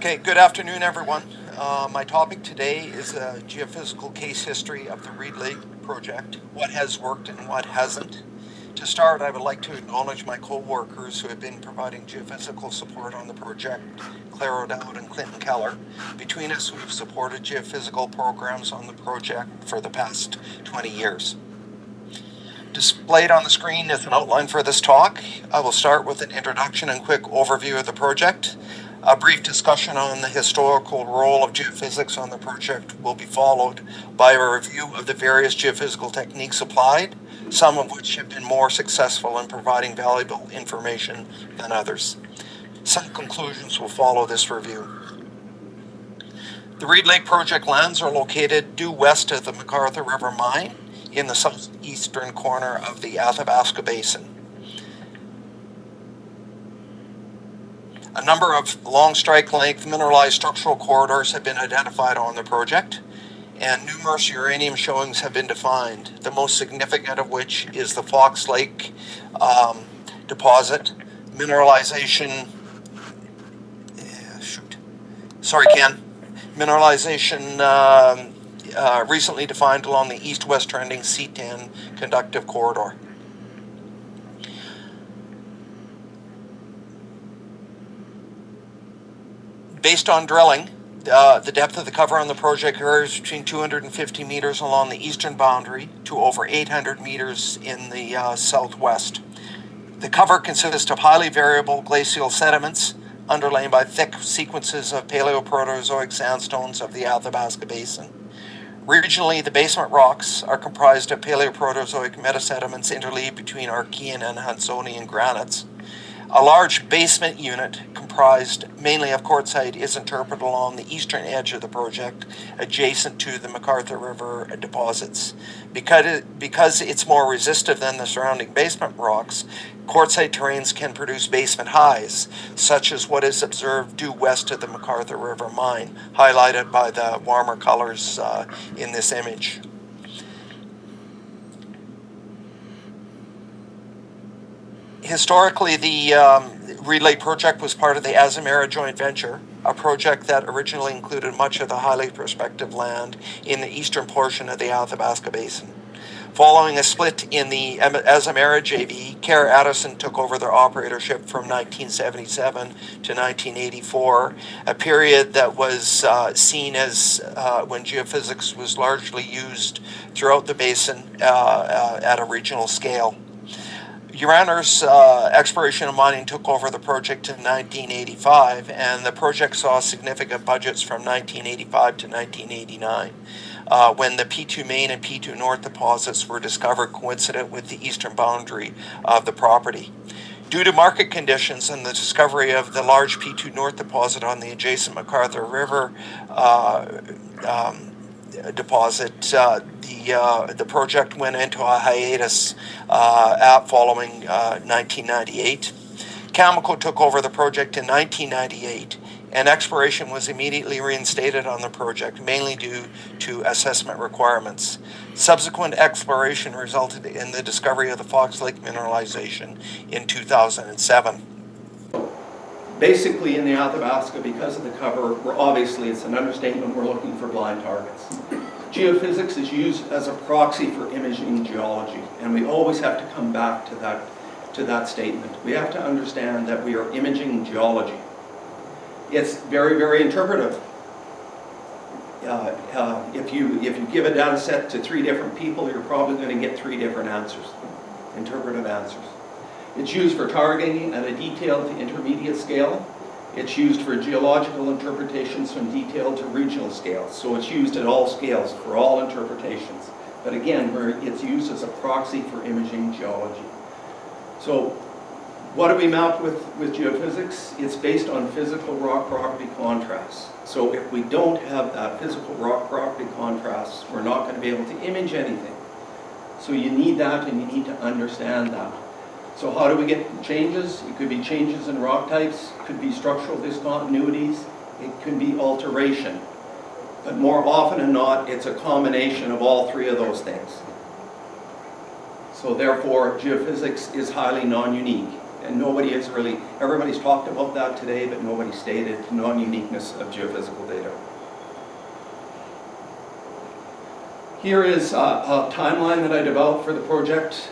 Okay, good afternoon, everyone. My topic today is a geophysical case history of the Reed Lake project, what has worked and what hasn't. To start, I would like to acknowledge my co-workers who have been providing geophysical support on the project, Clare and Clinton Keller. Between us, we've supported geophysical programs on the project for the past 20 years. Displayed on the screen is an outline for this talk. I will start with an introduction and quick overview of the project. A brief discussion on the historical role of geophysics on the project will be followed by a review of the various geophysical techniques applied, some of which have been more successful in providing valuable information than others. Some conclusions will follow this review. The Reed Lake project lands are located due west of the MacArthur River mine in the southeastern corner of the Athabasca Basin. A number of long strike length mineralized structural corridors have been identified on the project, and numerous uranium showings have been defined, the most significant of which is the Fox Lake deposit. Mineralization, recently defined along the east-west trending ZTEM conductive corridor. Based on drilling, the depth of the cover on the project varies between 250 meters along the eastern boundary to over 800 meters in the southwest. The cover consists of highly variable glacial sediments underlain by thick sequences of Paleoproterozoic sandstones of the Athabasca Basin. Regionally, the basement rocks are comprised of Paleoproterozoic metasediments interleaved between Archean and Hudsonian granites. A large basement unit comprised mainly of quartzite is interpreted along the eastern edge of the project, adjacent to the MacArthur River deposits. Because it's more resistive than the surrounding basement rocks, quartzite terrains can produce basement highs, such as what is observed due west of the MacArthur River mine, highlighted by the warmer colors in this image. Historically, the Reed Lake project was part of the Azamara joint venture, a project that originally included much of the highly prospective land in the eastern portion of the Athabasca Basin. Following a split in the Azamara JV, Kerr Addison took over their operatorship from 1977 to 1984, a period that was seen as when geophysics was largely used throughout the basin at a regional scale. Uraner's exploration and mining took over the project in 1985, and the project saw significant budgets from 1985 to 1989, when the P2 Main and P2 North deposits were discovered coincident with the eastern boundary of the property. Due to market conditions and the discovery of the large P2 North deposit on the adjacent MacArthur River deposit, the project went into a hiatus following 1998. Cameco took over the project in 1998, and exploration was immediately reinstated on the project, mainly due to assessment requirements. Subsequent exploration resulted in the discovery of the Fox Lake mineralization in 2007. Basically, in the Athabasca, because of the cover, obviously it's an understatement, we're looking for blind targets. Geophysics is used as a proxy for imaging geology, and we always have to come back to that statement. We have to understand that we are imaging geology. It's very, very interpretive. If you give a data set to 3 different people, you're probably going to get 3 different answers, interpretive answers. It's used for targeting at a detailed to intermediate scale. It's used for geological interpretations from detailed to regional scales. So it's used at all scales for all interpretations. But again, it's used as a proxy for imaging geology. So what do we map with geophysics? It's based on physical rock property contrasts. So if we don't have that physical rock property contrast, we're not going to be able to image anything. So you need that, and you need to understand that. So how do we get changes? It could be changes in rock types, it could be structural discontinuities, it could be alteration. But more often than not, it's a combination of all 3 of those things. So therefore, geophysics is highly non-unique. And nobody has really, everybody's talked about that today, but nobody stated non-uniqueness of geophysical data. Here is a timeline that I developed for the project.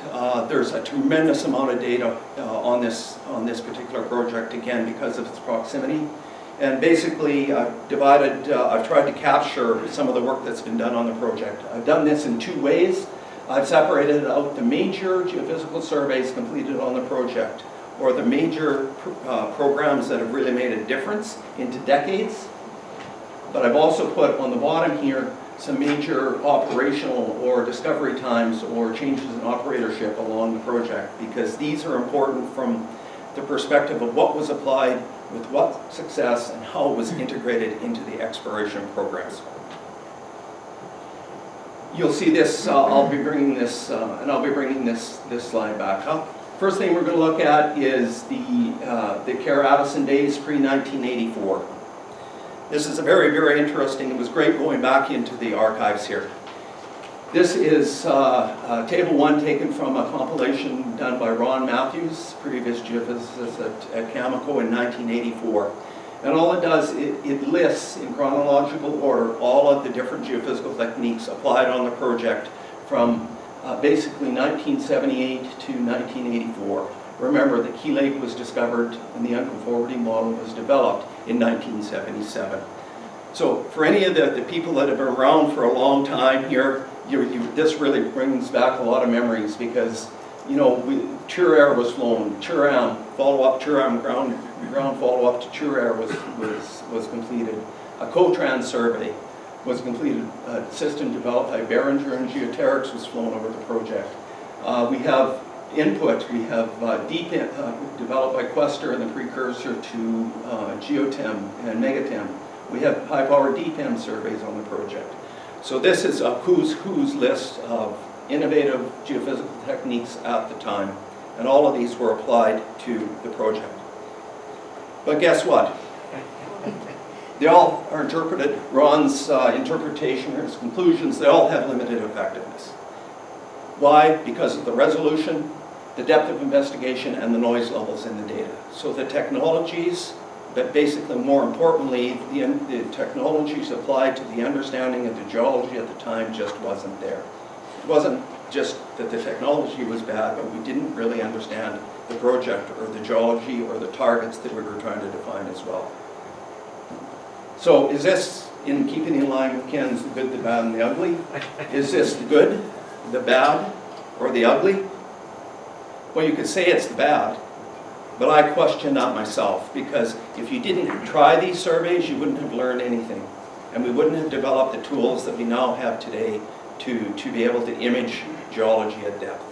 There's a tremendous amount of data on this particular project, again, because of its proximity. And basically, I've tried to capture some of the work that's been done on the project. I've done this in two ways. I've separated out the major geophysical surveys completed on the project, or the major programs that have really made a difference into decades. But I've also put on the bottom here some major operational or discovery times or changes in operatorship along the project, because these are important from the perspective of what was applied with what success and how it was integrated into the exploration programs. You'll see this, I'll be bringing this slide back up. First thing we're going to look at is the Clare-Addison days pre-1984. This is a very, very interesting, it was great going back into the archives here. This is table 1 taken from a compilation done by Ron Matthews, previous geophysicist at Cameco in 1984. And all it does, it lists in chronological order all of the different geophysical techniques applied on the project from basically 1978 to 1984. Remember that Key Lake was discovered and the unconformity model was developed in 1977. So for any of the people that have been around for a long time here, this really brings back a lot of memories, because, you know, Air was flown, Churam, follow-up, Churam ground follow-up to Air was completed. A COTRAN survey was completed. A system developed by Behringer and Geoterix was flown over the project. We have input, we have DTEM developed by Quester and the precursor to GeoTEM and MegaTEM. We have high-powered DTEM surveys on the project. So this is a who's list of innovative geophysical techniques at the time, and all of these were applied to the project. But guess what? They all are interpreted, Ron's interpretation or his conclusions, they all have limited effectiveness. Why? Because of the resolution, the depth of investigation, and the noise levels in the data. So the technologies, but basically more importantly, the technologies applied to the understanding of the geology at the time just wasn't there. It wasn't just that the technology was bad, but we didn't really understand the project or the geology or the targets that we were trying to define as well. So is this in keeping in line with Ken's the good, the bad, and the ugly? Is this the good, the bad, or the ugly? Well, you could say it's the bad, but I question that myself, because if you didn't try these surveys, you wouldn't have learned anything. And we wouldn't have developed the tools that we now have today to be able to image geology at depth.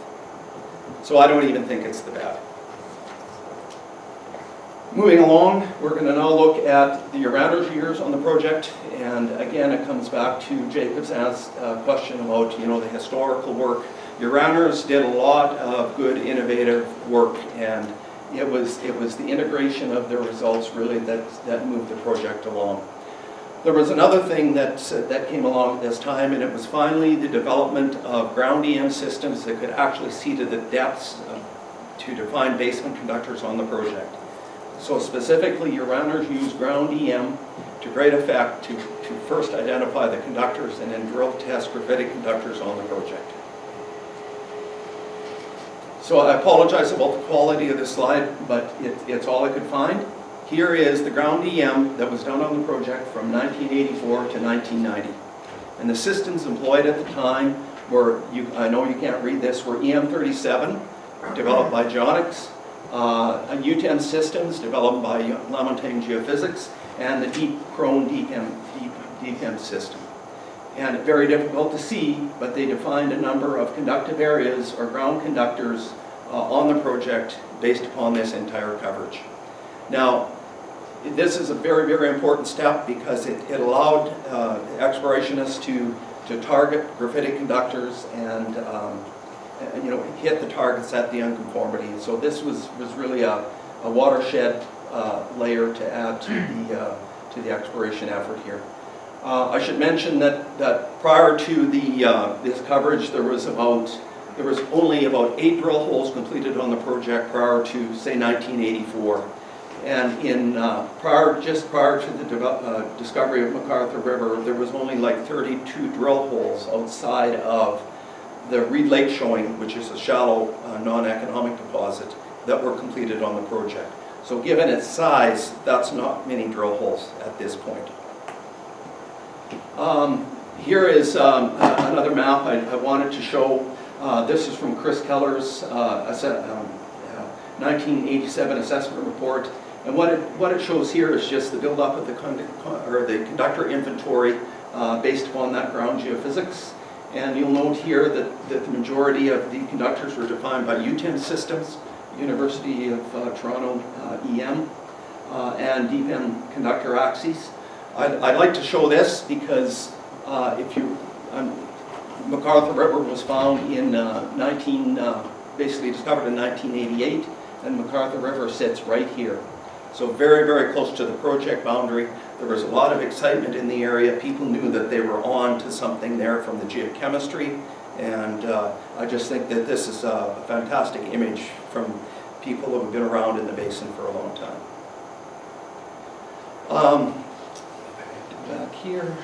So I don't even think it's the bad. Moving along, we're going to now look at the Uranus years on the project, and again it comes back to Jacob's question about, you know, the historical work. Uranus did a lot of good innovative work, and it was the integration of their results really that moved the project along. There was another thing that came along at this time, and it was finally the development of ground EM systems that could actually see to the depths to define basement conductors on the project. So specifically, Uranus used ground EM to great effect to first identify the conductors and then drill test graphitic conductors on the project. So I apologize about the quality of this slide, but it's all I could find. Here is the ground EM that was done on the project from 1984 to 1990. And the systems employed at the time were, I know you can't read this, were EM37, developed by Geonics, UTEM systems developed by LaMontagne Geophysics, and the deep Crone DTEM system. And very difficult to see, but they defined a number of conductive areas or ground conductors on the project based upon this entire coverage. Now, this is a very, very important step because it allowed explorationists to target graphitic conductors and you know, hit the targets at the unconformity. So this was really a watershed layer to add to the exploration effort here. I should mention that prior to this coverage, there was about there was only about 8 drill holes completed on the project prior to, say, 1984. And just prior to the discovery of MacArthur River, there was only like 32 drill holes outside of the Reed Lake showing, which is a shallow, non-economic deposit, that were completed on the project. So given its size, that's not many drill holes at this point. Here is another map I wanted to show. This is from Chris Keller's 1987 assessment report. And what it shows here is just the buildup of the conductor inventory based upon that ground geophysics. And you'll note here that the majority of the conductors were defined by UTEM systems, University of Toronto EM, and DPEM conductor axes. I'd like to show this because MacArthur River was found in basically discovered in 1988, and MacArthur River sits right here. So very, very close to the project boundary. There was a lot of excitement in the area. People knew that they were on to something there from the geochemistry, and I just think that this is a fantastic image from people who have been around in the basin for a long time. Back here.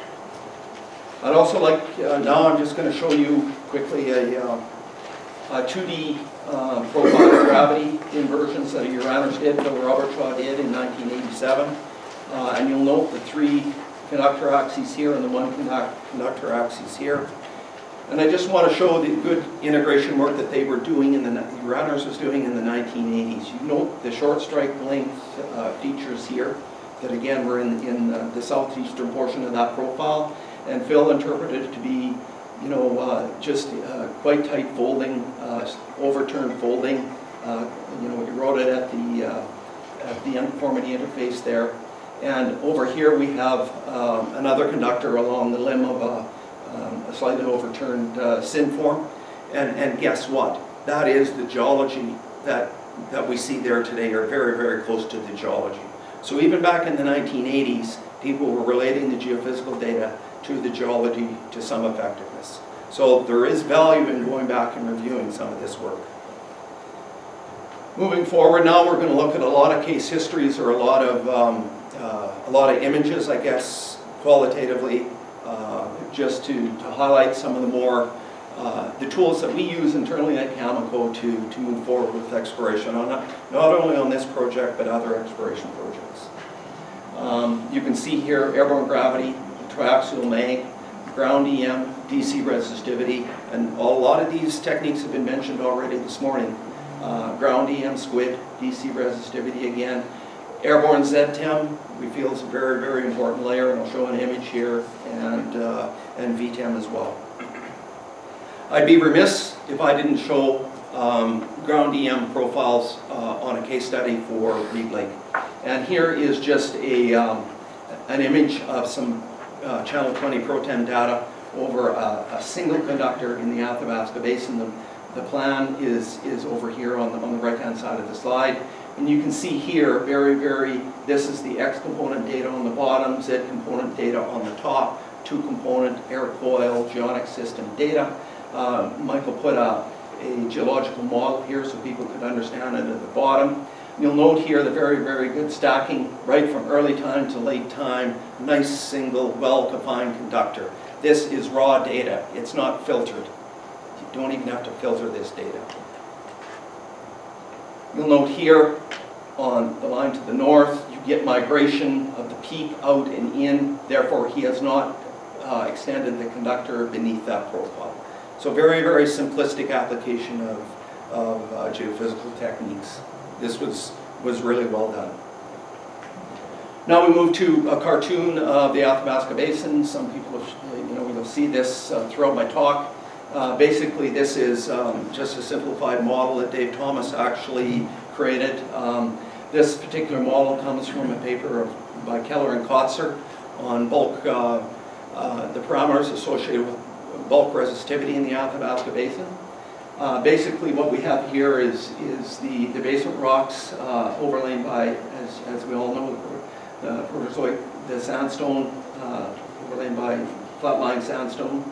I'd also like, now I'm just going to show you quickly a 2D profile of gravity inversions that a Uranus did, Phil Robertshaw did in 1987. And you'll note the 3 conductor axes here and the 1 conductor axis here. And I just want to show the good integration work that they were doing Uranus was doing in the 1980s. You note the short strike length features here that again were in the southeastern portion of that profile. And Phil interpreted it to be, just quite tight folding, overturned folding. He wrote it at the unconformity interface there. And over here we have another conductor along the limb of a slightly overturned synform. And guess what? That is the geology that we see there today, are very, very close to the geology. So even back in the 1980s, people were relating the geophysical data to the geology to some effectiveness. So there is value in going back and reviewing some of this work. Moving forward now, we're going to look at a lot of case histories or a lot of images, I guess, qualitatively, just to highlight some of the more the tools that we use internally at Cameco to move forward with exploration, not only on this project, but other exploration projects. You can see here airborne gravity, triaxial mag, ground EM, DC resistivity, and a lot of these techniques have been mentioned already this morning. Ground EM squid, DC resistivity again. Airborne ZTEM, we feel is a very, very important layer, and I'll show an image here, and VTEM as well. I'd be remiss if I didn't show ground EM profiles on a case study for Reed Lake. And here is just an image of some Channel 20 PROTEM data over a single conductor in the Athabasca Basin. The plan is over here on the right-hand side of the slide. And you can see here, this is the X component data on the bottom, Z component data on the top, 2 component air coil geonic system data. Michael put a geological model here so people could understand it at the bottom. You'll note here the very, very good stacking right from early time to late time. Nice single, well-defined conductor. This is raw data. It's not filtered. You don't even have to filter this data. You'll note here on the line to the north, you get migration of the peak out and in. Therefore, he has not extended the conductor beneath that profile. So very, very simplistic application of geophysical techniques. This was really well done. Now we move to a cartoon of the Athabasca Basin. Some people, you'll see this throughout my talk. Basically, this is just a simplified model that Dave Thomas actually created. This particular model comes from a paper by Keller and Kotzer on bulk, the parameters associated with bulk resistivity in the Athabasca Basin. Basically, what we have here is the basement rocks overlain by, as we all know, the sandstone overlain by flatline sandstone.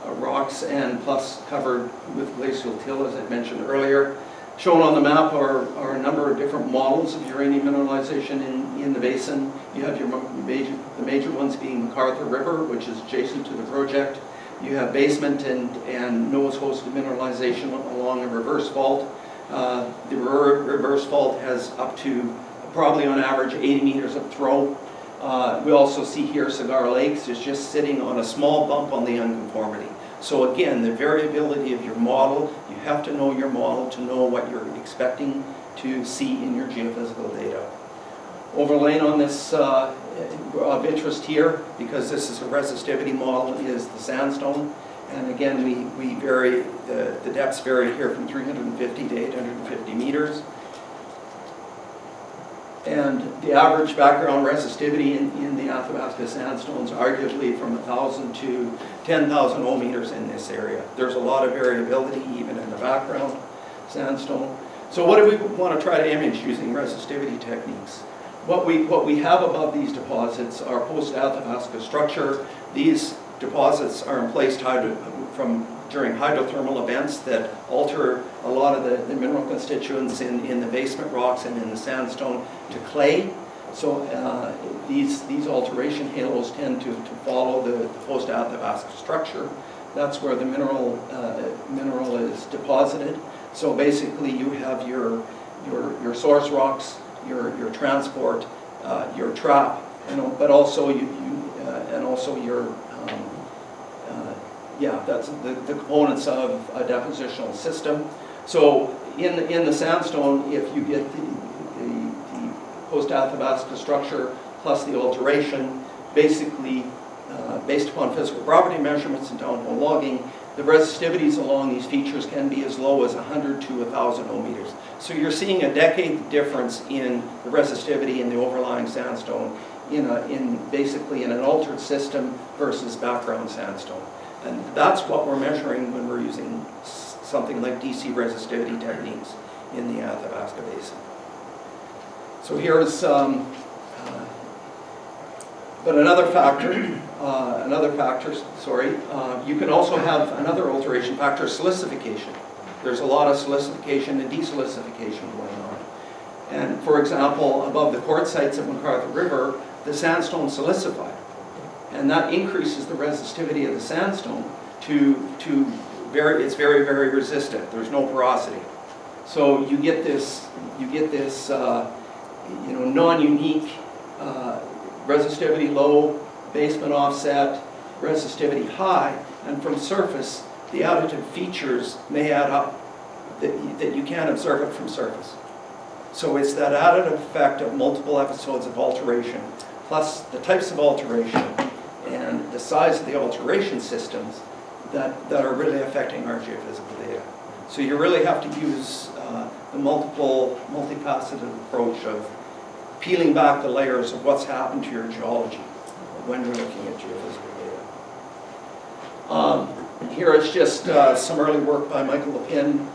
rocks and plus covered with glacial till, as I mentioned earlier. Shown on the map are a number of different models of uranium mineralization in the basin. You have the major ones being MacArthur River, which is adjacent to the project. You have basement and nose-hosted mineralization along a reverse fault. The reverse fault has up to probably on average 80 meters of throw. We also see here Cigar Lakes is just sitting on a small bump on the unconformity. So again, the variability of your model, you have to know your model to know what you're expecting to see in your geophysical data. Overlaying on this of interest here, because this is a resistivity model, is the sandstone. And again, we vary, the depths vary here from 350 to 850 meters. And the average background resistivity in the Athabasca sandstones arguably from 1,000 to 10,000 ohmmeters in this area. There's a lot of variability even in the background sandstone. So what do we want to try to image using resistivity techniques? What we have above these deposits are post-Athabasca structure. These deposits are in place during hydrothermal events that alter a lot of the mineral constituents in the basement rocks and in the sandstone to clay. So these alteration halos tend to follow the post-Athabasca structure. That's where the mineral is deposited. So basically you have your source rocks, your transport, your trap, but also that's the components of a depositional system. So in the sandstone, if you get the post-Athabasca structure plus the alteration, basically based upon physical property measurements and downhole logging, the resistivities along these features can be as low as 100 to 1,000 ohmmeters. So you're seeing a decade difference in the resistivity in the overlying sandstone basically in an altered system versus background sandstone. And that's what we're measuring when we're using something like DC resistivity techniques in the Athabasca Basin. So here's, but another factor, you can also have another alteration factor, silicification. There's a lot of silicification and desilicification going on. And for example, above the quartzites of MacArthur River, the sandstone silicified. And that increases the resistivity of the sandstone it's very, very resistant. There's no porosity. So you get this non-unique resistivity low, basement offset, resistivity high, and from surface, the additive features may add up that you can't observe it from surface. So it's that additive effect of multiple episodes of alteration, plus the types of alteration, and the size of the alteration systems that are really affecting our geophysical data. So you really have to use the multifaceted approach of peeling back the layers of what's happened to your geology when you're looking at geophysical data. Here is just some early work by Michael Lepin,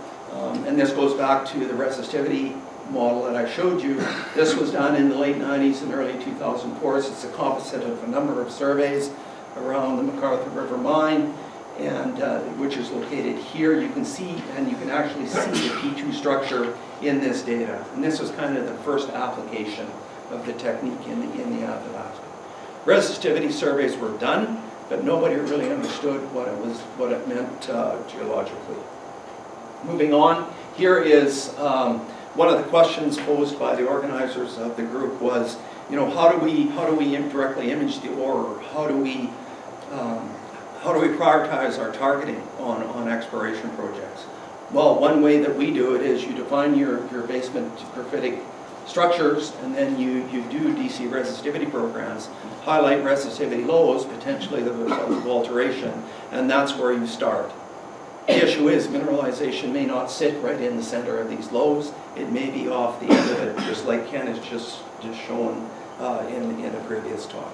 and this goes back to the resistivity model that I showed you. This was done in the late 90s and early 2004s. It's a composite of a number of surveys around the MacArthur River mine, and which is located here. You can see, and you can actually see the P2 structure in this data. And this was kind of the first application of the technique in the Athabasca. Resistivity surveys were done, but nobody really understood what it meant geologically. Moving on, here is one of the questions posed by the organizers of the group was, how do we directly image the ore? How do we prioritize our targeting on exploration projects? Well, one way that we do it is you define your basement graphitic structures, and then you do DC resistivity programs, highlight resistivity lows, potentially the result of alteration, and that's where you start. The issue is mineralization may not sit right in the center of these lows. It may be off the end of it, just like Ken has just shown in a previous talk.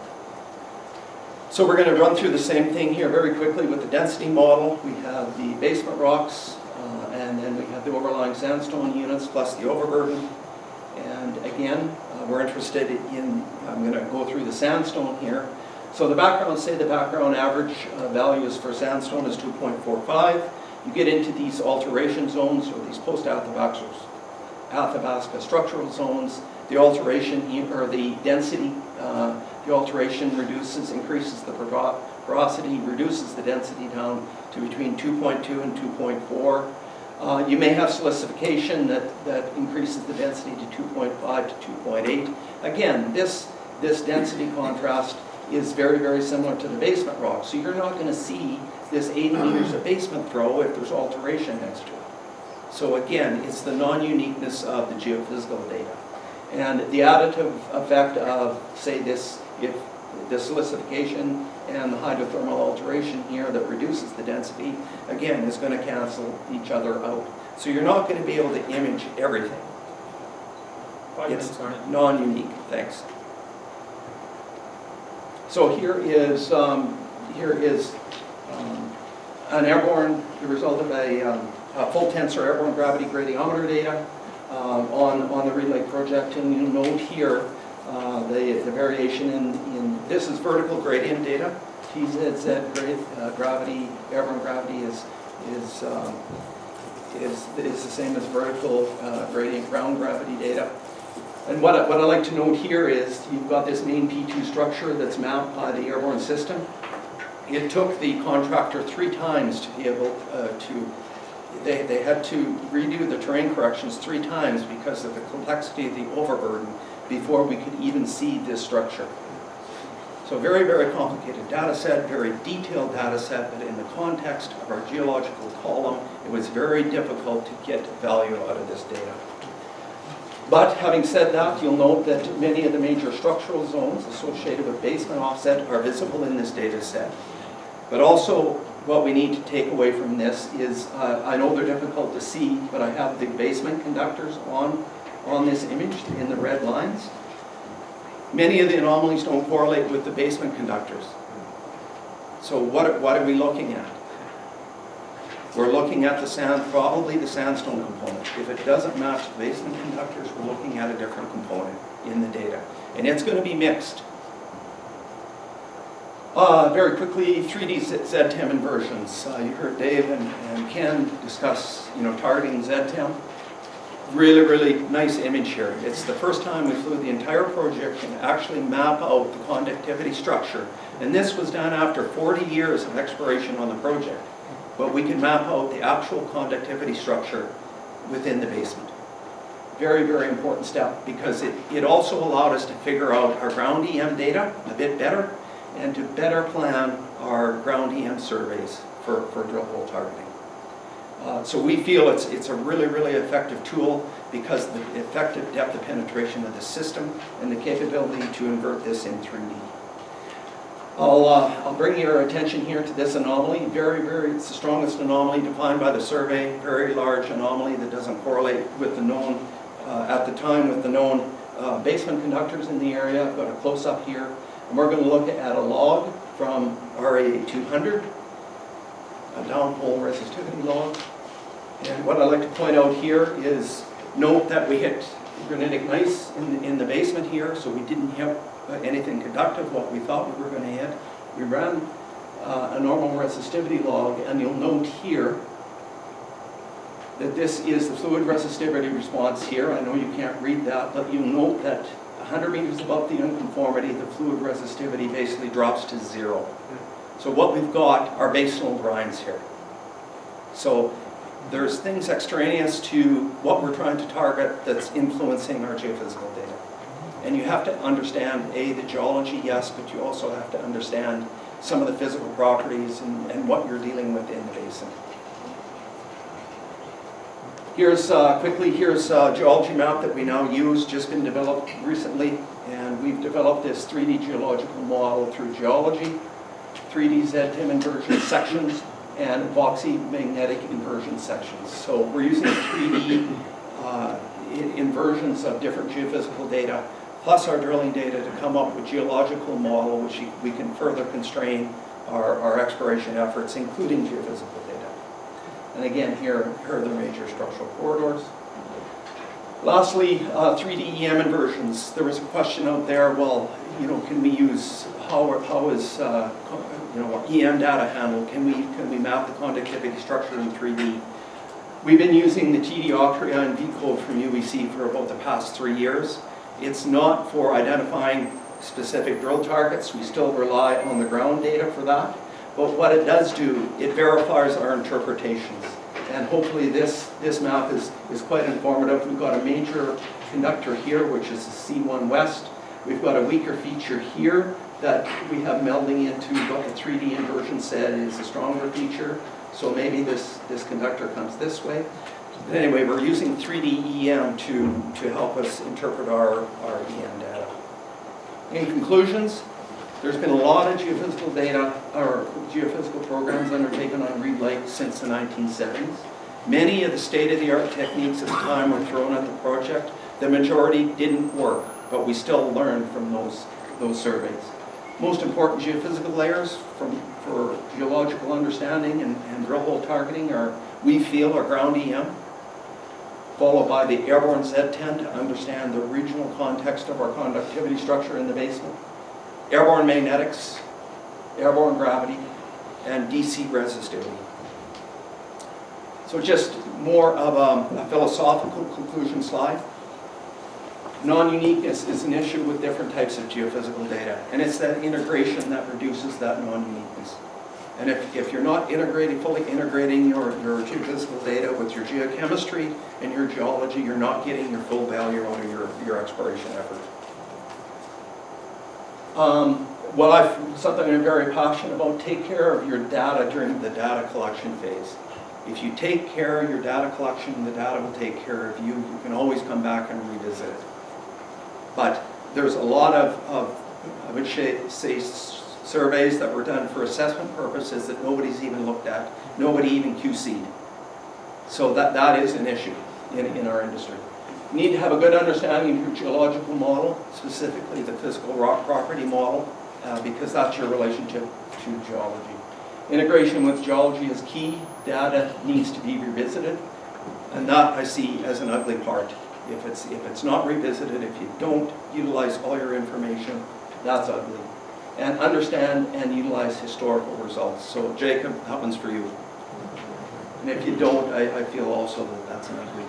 So we're going to run through the same thing here very quickly with the density model. We have the basement rocks, and then we have the overlying sandstone units plus the overburden. And again, we're interested in, I'm going to go through the sandstone here. So the background, say the background average values for sandstone is 2.45. You get into these alteration zones, or these post-Athabasca structural zones. The alteration, or the density, the alteration increases the porosity, reduces the density down to between 2.2 and 2.4. You may have silicification that increases the density to 2.5 to 2.8. Again, this density contrast is very, very similar to the basement rock. So you're not going to see this 80 meters of basement throw if there's alteration next to it. So again, it's the non-uniqueness of the geophysical data. And the additive effect of, say, if the silicification and the hydrothermal alteration here that reduces the density, again, is going to cancel each other out. So you're not going to be able to image everything. It's non-unique. Thanks. So here is the result of a full tensor airborne gravity gradiometer data on the Reed Lake project, and you'll note here the variation in this is vertical gradient data. TZZ gravity, airborne gravity is the same as vertical gradient ground gravity data. And what I like to note here is you've got this main P2 structure that's mapped by the airborne system. It took the contractor 3 times to be able they had to redo the terrain corrections 3 times because of the complexity of the overburden before we could even see this structure. So very, very complicated data set, very detailed data set, but in the context of our geological column, it was very difficult to get value out of this data. But having said that, you'll note that many of the major structural zones associated with basement offset are visible in this data set. But also, what we need to take away from this is, I know they're difficult to see, but I have the basement conductors on this image in the red lines. Many of the anomalies don't correlate with the basement conductors. So what are we looking at? We're looking at probably the sandstone component. If it doesn't match the basement conductors, we're looking at a different component in the data. And it's going to be mixed. Very quickly, 3D ZTEM inversions. You heard Dave and Ken discuss, targeting ZTEM. Really, really nice image here. It's the first time we flew the entire project and actually map out the conductivity structure. And this was done after 40 years of exploration on the project. But we can map out the actual conductivity structure within the basement. Very, very important step because it also allowed us to figure out our ground EM data a bit better and to better plan our ground EM surveys for drill hole targeting. So we feel it's a really, really effective tool because of the effective depth of penetration of the system and the capability to invert this in 3D. I'll bring your attention here to this anomaly. It's the strongest anomaly defined by the survey. Very large anomaly that doesn't correlate with the known, at the time, with the known basement conductors in the area. I've got a close-up here. And we're going to look at a log from RA 200, a downhole resistivity log. And what I'd like to point out here is note that we hit granitic gneiss in the basement here, so we didn't hit anything conductive, what we thought we were going to hit. We ran a normal resistivity log, and you'll note here that this is the fluid resistivity response here. I know you can't read that, but you'll note that 100 meters above the unconformity, the fluid resistivity basically drops to 0. So what we've got are basinal grinds here. So there's things extraneous to what we're trying to target that's influencing our geophysical data. And you have to understand, the geology, yes, but you also have to understand some of the physical properties and what you're dealing with in the basin. Here's a geology map that we now use, just been developed recently, and we've developed this 3D geological model through geology, 3D ZTEM inversion sections, and epoxy magnetic inversion sections. So we're using 3D inversions of different geophysical data, plus our drilling data to come up with geological model, which we can further constrain our exploration efforts, including geophysical data. And again, here are the major structural corridors. Lastly, 3DEM inversions. There was a question out there, well, you know, can we use, how is, you know, EM data handled? Can we map the conductivity structure in 3D? We've been using the TDoctreelny code from UBC for about the past 3 years. It's not for identifying specific drill targets. We still rely on the ground data for that. But what it does do, it verifies our interpretations. And hopefully this map is quite informative. We've got a major conductor here, which is the C1 West. We've got a weaker feature here that we have melding into what the 3D inversion said is a stronger feature. So maybe this conductor comes this way. But anyway, we're using 3D-EM to help us interpret our EM data. In conclusions, there's been a lot of geophysical data, or geophysical programs undertaken on Reed Lake since the 1970s. Many of the state-of-the-art techniques at the time were thrown at the project. The majority didn't work, but we still learned from those surveys. Most important geophysical layers for geological understanding and drill hole targeting are, we feel, our ground EM, followed by the Airborne Tzz to understand the regional context of our conductivity structure in the basement, airborne magnetics, airborne gravity, and DC resistivity. So just more of a philosophical conclusion slide. Non-uniqueness is an issue with different types of geophysical data, and it's that integration that reduces that non-uniqueness. And if you're not fully integrating your geophysical data with your geochemistry and your geology, you're not getting your full value out of your exploration effort. Something I'm very passionate about, take care of your data during the data collection phase. If you take care of your data collection, the data will take care of you. You can always come back and revisit it. But there's a lot of I would say, surveys that were done for assessment purposes that nobody's even looked at, nobody even QC'd. So that is an issue in our industry. You need to have a good understanding of your geological model, specifically the physical rock property model, because that's your relationship to geology. Integration with geology is key. Data needs to be revisited, and that I see as an ugly part. If it's not revisited, if you don't utilize all your information, that's ugly. And understand and utilize historical results. So Jacob, that one's for you. And if you don't, I feel also that that's an ugly.